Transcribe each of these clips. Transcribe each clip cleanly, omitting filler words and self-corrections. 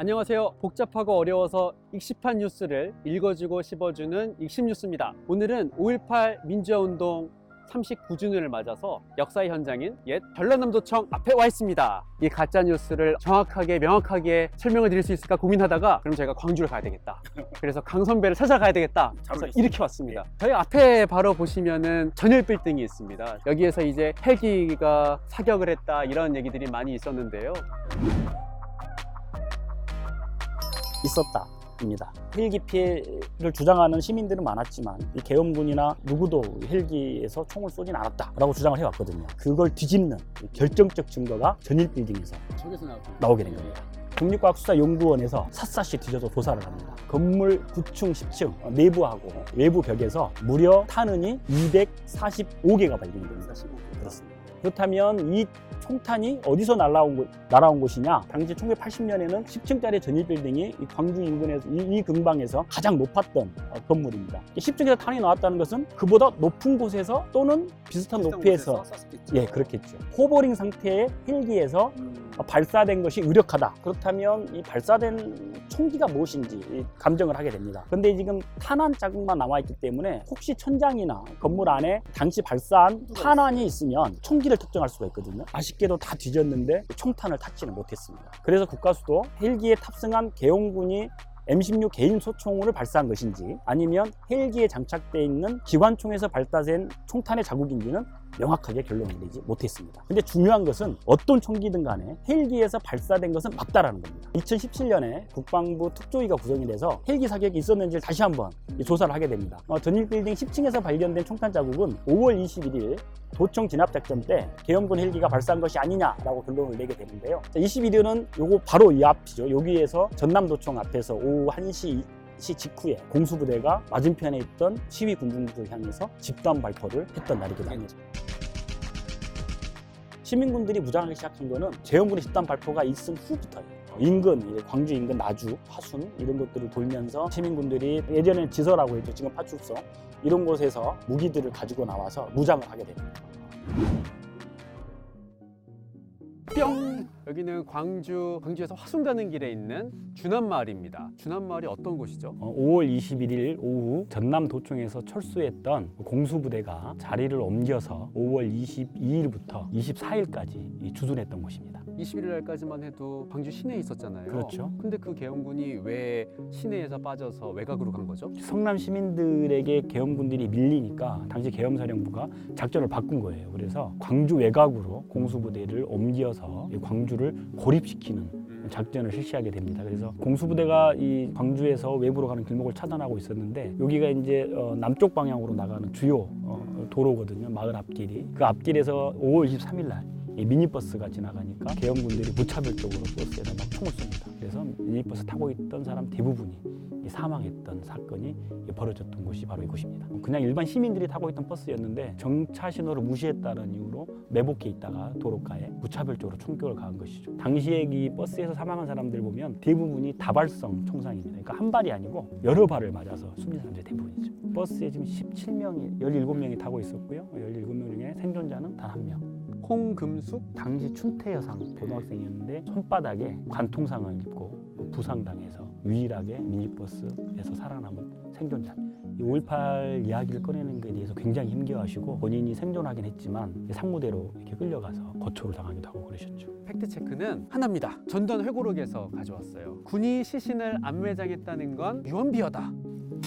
안녕하세요. 복잡하고 어려워서 익십한 뉴스를 읽어주고 씹어주는 익십뉴스입니다. 오늘은 5.18 민주화운동 39주년을 맞아서 역사의 현장인 옛 전라남도청 앞에 와 있습니다. 이 가짜뉴스를 정확하게 명확하게 설명을 드릴 수 있을까 고민하다가 그럼 제가 광주를 가야 되겠다. 그래서 강 선배를 찾아가야 되겠다. 그래서 이렇게 왔습니다. 저희 앞에 바로 보시면은 전일 빌딩이 있습니다. 여기에서 이제 헬기가 사격을 했다 이런 얘기들이 많이 있었는데요. 있었다입니다. 헬기 피해를 주장하는 시민들은 많았지만 이 계엄군이나 누구도 헬기에서 총을 쏘진 않았다라고 주장을 해왔거든요. 그걸 뒤집는 결정적 증거가 전일 빌딩에서 나오게 된 겁니다. 국립과학수사연구원에서 샅샅이 뒤져서 조사를 합니다. 건물 9층, 10층 내부하고 외부 벽에서 무려 탄은이 245개가 발견이 됩니다. 그렇습니다. 그렇다면 이 총탄이 어디서 날아온 곳이냐? 당시 1980년에는 10층짜리 전일 빌딩이 광주 인근에서 이 근방에서 가장 높았던 건물입니다. 10층에서 탄이 나왔다는 것은 그보다 높은 곳에서 또는 비슷한 높이에서 그렇겠죠. 호버링 상태의 헬기에서 발사된 것이 유력하다. 그렇다면 이 발사된 총기가 무엇인지 감정을 하게 됩니다. 그런데 지금 탄환 자국만 남아있기 때문에 혹시 천장이나 건물 안에 당시 발사한 탄환이 있으면 총기를 특정할 수가 있거든요. 아쉽게도 다 뒤졌는데 총탄을 탓지는 못했습니다. 그래서 국가수도 헬기에 탑승한 계엄군이 M16 개인 소총을 발사한 것인지 아니면 헬기에 장착되어 있는 기관총에서 발사된 총탄의 자국인지는 명확하게 결론을 내리지 못했습니다. 근데 중요한 것은 어떤 총기든 간에 헬기에서 발사된 것은 맞다라는 겁니다. 2017년에 국방부 특조위가 구성이 돼서 헬기 사격이 있었는지를 다시 한번 조사를 하게 됩니다. 전일 빌딩 10층에서 발견된 총탄 자국은 5월 21일 도청 진압작전 때 계엄군 헬기가 발사한 것이 아니냐라고 결론을 내게 되는데요. 21일은 요거 바로 이 앞이죠. 여기에서 전남도청 앞에서 오후 1시 직후에 공수부대가 맞은편에 있던 시위 군중들을 향해서 집단 발포를 했던 날이기도 합니다. 시민군들이 무장하기 시작한 거는 계엄군의 집단 발포가 있은 후부터예요. 인근, 광주 인근 나주, 화순 이런 것들을 돌면서 시민군들이 예전에는 지서라고 했죠. 지금 파출소 이런 곳에서 무기들을 가지고 나와서 무장을 하게 됩니다. 뿅! 여기는 광주에서 화순 가는 길에 있는 준안마을입니다. 준안마을이 어떤 곳이죠? 5월 21일 오후 전남도청에서 철수했던 공수부대가 자리를 옮겨서 5월 22일부터 24일까지 주둔했던 곳입니다. 21일 날까지만 해도 광주 시내에 있었잖아요. 그렇죠. 근데 그 계엄군이 왜 시내에서 빠져서 외곽으로 간 거죠? 성남 시민들에게 계엄군들이 밀리니까 당시 계엄사령부가 작전을 바꾼 거예요. 그래서 광주 외곽으로 공수부대를 옮겨서 광주를 고립시키는 작전을 실시하게 됩니다. 그래서 공수부대가 이 광주에서 외부로 가는 길목을 차단하고 있었는데 여기가 이제 남쪽 방향으로 나가는 주요 도로거든요. 마을 앞길이. 그 앞길에서 5월 23일 날 이 미니버스가 지나가니까 계엄군들이 무차별적으로 버스에다 막 총을 쏩니다. 그래서 미니버스 타고 있던 사람 대부분이 사망했던 사건이 벌어졌던 곳이 바로 이곳입니다. 그냥 일반 시민들이 타고 있던 버스였는데 정차 신호를 무시했다는 이유로 매복해 있다가 도로가에 무차별적으로 총격을 가한 것이죠. 당시에 이 버스에서 사망한 사람들 보면 대부분이 다발성 총상입니다. 그러니까 한 발이 아니고 여러 발을 맞아서 숨진 사람들이 대부분이죠. 버스에 지금 17명이 타고 있었고요. 17명 중에 생존자는 단 1명. 홍금숙? 당시 춘태여상 고등학생이었는데 손바닥에 관통상을 입고 부상당해서 유일하게 미니버스에서 살아남은 생존자입니다. 5.18 이야기를 꺼내는 것에 대해서 굉장히 힘겨워하시고 본인이 생존하긴 했지만 상무대로 이렇게 끌려가서 거초를 당하기도 하고 그러셨죠. 팩트체크는 하나입니다. 전던 회고록에서 가져왔어요. 군이 시신을 안매장했다는 건 유언비어다.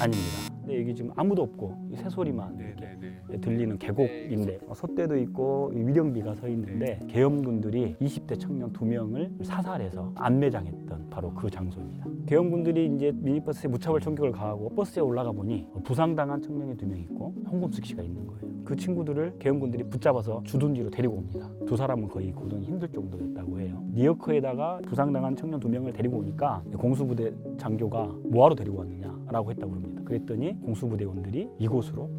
아닙니다. 근데 여기 지금 아무도 없고 새소리만 이렇게 들리는 계곡인데 솥대도 있고 위령비가 서 있는데 계엄군들이 20대 청년 2명을 사살해서 안매장했던 바로 그 장소입니다. 계엄군들이 이제 미니버스에 무차별 총격을 가하고 버스에 올라가 보니 부상당한 청년이 2명 있고 홍금숙 씨가 있는 거예요. 그 친구들을 계엄군들이 붙잡아서 주둔지로 데리고 옵니다. 두 사람은 거의 고동이 힘들 정도였다고 해요. 리어커에다가 부상당한 청년 2명을 데리고 오니까 공수부대 장교가 뭐하러 데리고 왔느냐라고 했다고 합니다. 그랬더니 공수부대원들이 이곳으로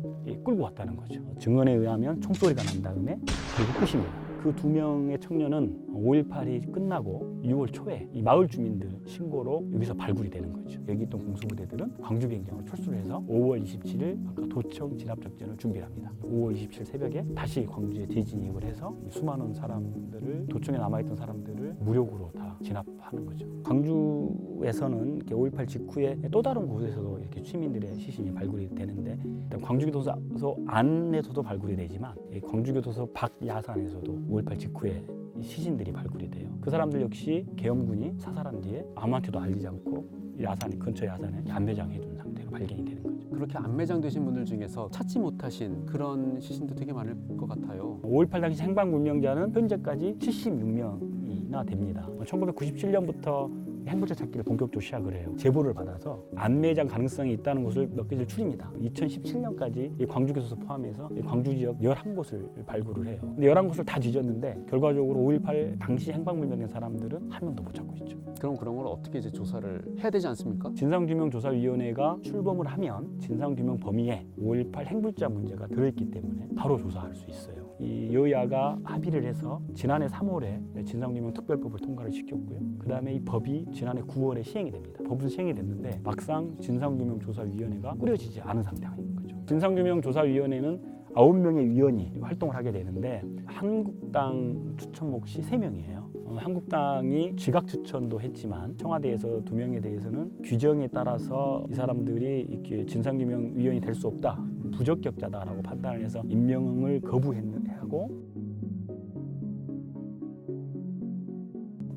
끌고 왔다는 거죠. 증언에 의하면 총소리가 난 다음에 그리고 끝입니다. 그 2명의 청년은 5.18이 끝나고 6월 초에 이 마을 주민들 신고로 여기서 발굴이 되는 거죠. 여기 있던 공수부대들은 광주 비행장으로 철수를 해서 5월 27일 아까 도청 진압작전을 준비합니다. 5월 27일 새벽에 다시 광주에 재진입을 해서 수많은 사람들을 도청에 남아있던 사람들을 무력으로 다 진압하는 거죠. 광주 광주에서는 5.18 직후에 또 다른 곳에서도 이렇게 시민들의 시신이 발굴이 되는데, 일단 광주교도소 안에서도 발굴이 되지만 광주교도소 밖 야산에서도 5.18 직후에 시신들이 발굴이 돼요. 그 사람들 역시 계엄군이 사살한 뒤에 아무한테도 알리지 않고 야산 근처 야산에 안매장해 둔 상태로 발견이 되는 거죠. 그렇게 안매장 되신 분들 중에서 찾지 못하신 그런 시신도 되게 많을 것 같아요. 5.18 당시 행방불명자는 현재까지 76명이나 됩니다. 1997년부터 행보자 찾기를 본격적으로 시작을 해요. 제보를 받아서 안매장 가능성이 있다는 곳을 몇 개를 추립니다. 2017년까지 광주교도소 포함해서 광주 지역 11곳을 발굴을 해요. 근데 11곳을 다 뒤졌는데 결과적으로 5.18 당시 행방불명된 사람들은 한 명도 못 찾고 있죠. 그럼 그런 걸 어떻게 이제 조사를 해야 되지 않습니까? 진상규명조사위원회가 출범을 하면 진상규명 범위에 5.18 행불자 문제가 들어있기 때문에 바로 조사할 수 있어요. 이 여야가 합의를 해서 지난해 3월에 진상규명 특별법을 통과를 시켰고요. 그 다음에 이 법이 지난해 9월에 시행이 됩니다. 법은 시행이 됐는데 막상 진상규명조사위원회가 꾸려지지 않은 상태인 거죠. 진상규명조사위원회는 9명의 위원이 활동을 하게 되는데 한국당 추천 몫이 3명이에요. 한국당이 지각 추천도 했지만 청와대에서 2명에 대해서는 규정에 따라서 이 사람들이 이렇게 진상규명위원이 될 수 없다, 부적격자다라고 판단을 해서 임명을 거부하고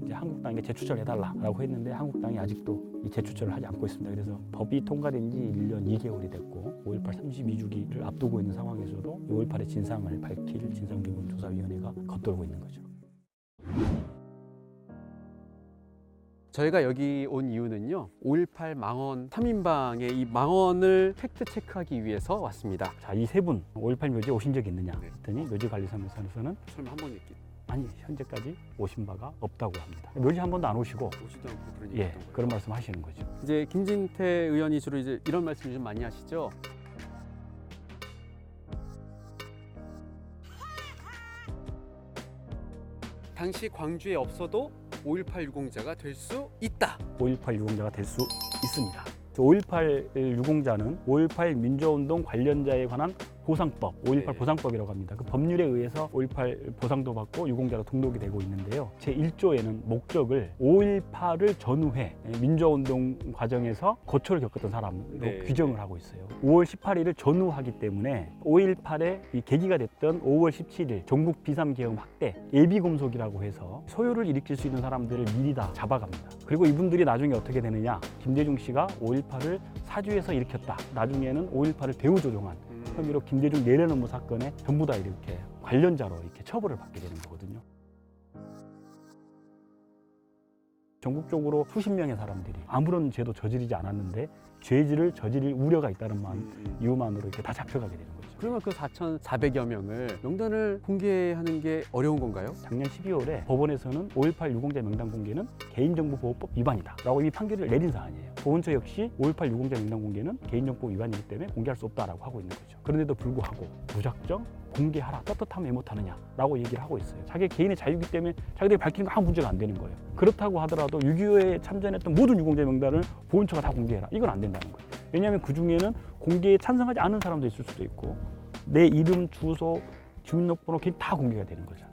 이제 한국당에게 재추천을 해달라고 했는데 한국당이 아직도 이 재추천을 하지 않고 있습니다. 그래서 법이 통과된 지 1년 2개월이 됐고 5.18 32주기를 앞두고 있는 상황에서도 5.18의 진상을 밝힐 진상규명조사위원회가 겉돌고 있는 거죠. 저희가 여기 온 이유는요, 5.18 망원 3인방의 이 망원을 팩트 체크하기 위해서 왔습니다. 자, 이 세 분 5.18 묘지에 오신 적이 있느냐 했더니 묘지관리사무소에서는 설마 한 번 있긴 아니, 현재까지 오신 바가 없다고 합니다. 묘지 한 번도 안 오시고 오지도 않고 그런 예, 그런 말씀 하시는 거죠. 이제 김진태 의원이 주로 이제 이런 말씀 좀 많이 하시죠. 당시 광주에 없어도 5.18 유공자가 될 수 있다. 5.18 유공자가 될 수 있습니다. 5.18 유공자는 5.18 민주화운동 관련자에 관한 보상법, 5.18 네. 보상법이라고 합니다. 그 법률에 의해서 5.18 보상도 받고 유공자로 등록이 되고 있는데요. 제1조에는 목적을 5.18을 전후해 민주화운동 과정에서 고초를 겪었던 사람으로 네. 규정을 하고 있어요. 5월 18일을 전후하기 때문에 5.18의 이 계기가 됐던 5월 17일 전국 비삼계엄 확대 예비금속이라고 해서 소요를 일으킬 수 있는 사람들을 미리 다 잡아갑니다. 그리고 이분들이 나중에 어떻게 되느냐, 김대중 씨가 5.18을 사주에서 일으켰다, 나중에는 5.18을 배후조종한 혐의로 김대중 내려놓은 사건에 전부 다 이렇게 관련자로 이렇게 처벌을 받게 되는 거거든요. 전국적으로 수십 명의 사람들이 아무런 죄도 저지르지 않았는데 죄질을 저지를 우려가 있다는 이유만으로 이렇게 다 잡혀가게 되는 거죠. 그러면 그 4,400여 명을 명단을 공개하는 게 어려운 건가요? 작년 12월에 법원에서는 5.18 유공자 명단 공개는 개인정보보호법 위반이다 라고 이미 판결을 내린 사안이에요. 보훈처 역시 5.18 유공자 명단 공개는 개인정보 위반이기 때문에 공개할 수 없다라고 하고 있는 거죠. 그런데도 불구하고 무작정 공개하라, 떳떳하면 왜 못하느냐 라고 얘기를 하고 있어요. 자기 개인의 자유이기 때문에 자기들이 밝히는 거 아무 문제가 안 되는 거예요. 그렇다고 하더라도 6.25에 참전했던 모든 유공자 명단을 보훈처가 다 공개해라, 이건 안 된다는 거예요. 왜냐하면 그 중에는 공개에 찬성하지 않은 사람도 있을 수도 있고 내 이름, 주소, 주민등록번호 다 공개가 되는 거죠.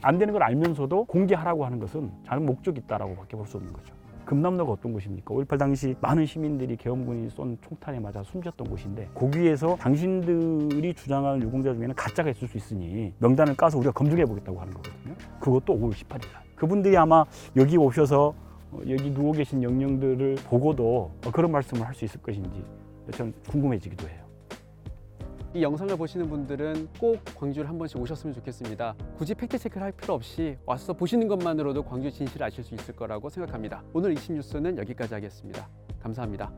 안 되는 걸 알면서도 공개하라고 하는 것은 다른 목적이 있다라고 밖에 볼 수 없는 거죠. 금남로가 어떤 곳입니까? 5.18 당시 많은 시민들이 계엄군이 쏜 총탄에 맞아 숨졌던 곳인데 거기에서 당신들이 주장하는 유공자 중에는 가짜가 있을 수 있으니 명단을 까서 우리가 검증해 보겠다고 하는 거거든요. 그것도 5월 18일 날. 그분들이 아마 여기 오셔서 여기 누워 계신 영령들을 보고도 그런 말씀을 할 수 있을 것인지 전 궁금해지기도 해요. 이 영상을 보시는 분들은 꼭 광주를 한 번씩 오셨으면 좋겠습니다. 굳이 팩트체크를 할 필요 없이 와서 보시는 것만으로도 광주 진실을 아실 수 있을 거라고 생각합니다. 오늘 이슈 뉴스는 여기까지 하겠습니다. 감사합니다.